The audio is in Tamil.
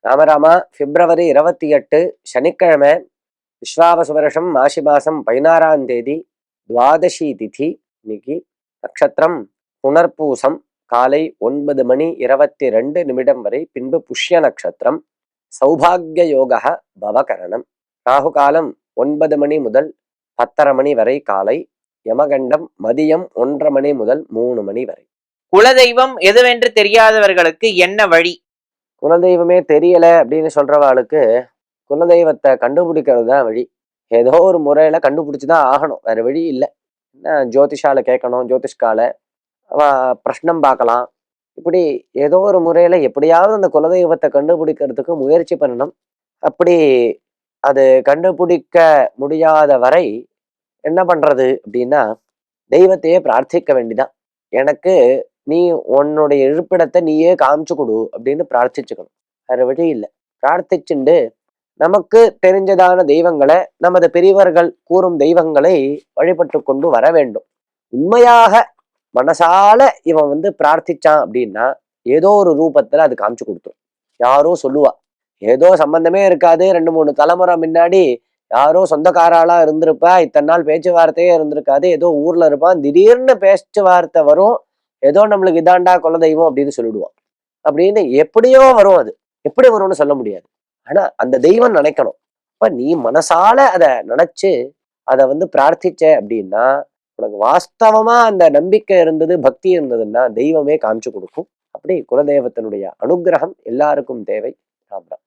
ராமராமா பிப்ரவரி 28 சனிக்கிழமை, விஸ்வாவசு வருஷம் மாசி மாசம் 16ஆம் தேதி, துவாதசி திதி. இன்னைக்கு நட்சத்திரம் புனர்பூசம். காலை 9 மணி 22 நிமிடம் வரை, பின்பு புஷ்ய நட்சத்திரம். சௌபாகிய யோக பவகரணம். ராகு காலம் 9 மணி முதல் 10:30 மணி வரை காலை. யமகண்டம் மதியம் 1:30 மணி முதல் 3 மணி வரை. குலதெய்வம் எதுவென்று தெரியாதவர்களுக்கு என்ன வழி? குலதெய்வமே தெரியல அப்படின்னு சொல்றவாளுக்கு குலதெய்வத்தை கண்டுபிடிக்கிறது தான் வழி. ஏதோ ஒரு முறையில கண்டுபிடிச்சுதான் ஆகணும், வேற வழி இல்லை. ஜோதிஷால கேட்கணும், ஜோதிஷ்கால பிரஷ்னம் பார்க்கலாம். இப்படி ஏதோ ஒரு முறையில எப்படியாவது அந்த குலதெய்வத்தை கண்டுபிடிக்கிறதுக்கு முயற்சி பண்ணணும். அப்படி அது கண்டுபிடிக்க முடியாத வரை என்ன பண்றது அப்படின்னா, தெய்வத்தையே பிரார்த்திக்க வேண்டிதான். எனக்கு நீ உன்னுடைய இருப்பிடத்தை நீயே காமிச்சு கொடு அப்படின்னு பிரார்த்திச்சுக்கணும், வேற வழி இல்லை. பிரார்த்திச்சுண்டு நமக்கு தெரிஞ்சதான தெய்வங்களை, நமது பெரியவர்கள் கூறும் தெய்வங்களை வழிபட்டு கொண்டு வர வேண்டும். உண்மையாக மனசால இவன் பிரார்த்திச்சான் அப்படின்னா ஏதோ ஒரு ரூபத்துல அது காமிச்சு கொடுத்துரும். யாரோ சொல்லுவா, ஏதோ சம்பந்தமே இருக்காது, 2-3 தலைமுறை முன்னாடி யாரோ சொந்தக்காராளா இருந்திருப்பா, இத்தனை நாள் பேச்சுவார்த்தையே இருந்திருக்காது, ஏதோ ஊர்ல இருப்பான், திடீர்னு பேச்சுவார்த்தை வரும், ஏதோ நம்மளுக்கு இதாண்டா குலதெய்வம் அப்படின்னு சொல்லிடுவான். அப்படின்னு எப்படியோ வரும். அது எப்படி வரும்னு சொல்ல முடியாது. ஆனா அந்த தெய்வம் நினைக்கணும். அப்ப நீ மனசால அதை நினைச்சு அதை பிரார்த்திச்ச அப்படின்னா, உனக்கு வாஸ்தவமா அந்த நம்பிக்கை இருந்தது, பக்தி இருந்ததுன்னா தெய்வமே காமிச்சு கொடுக்கும். அப்படி குலதெய்வத்தினுடைய அனுகிரகம் எல்லாருக்கும் தேவை. ராம் ராம்.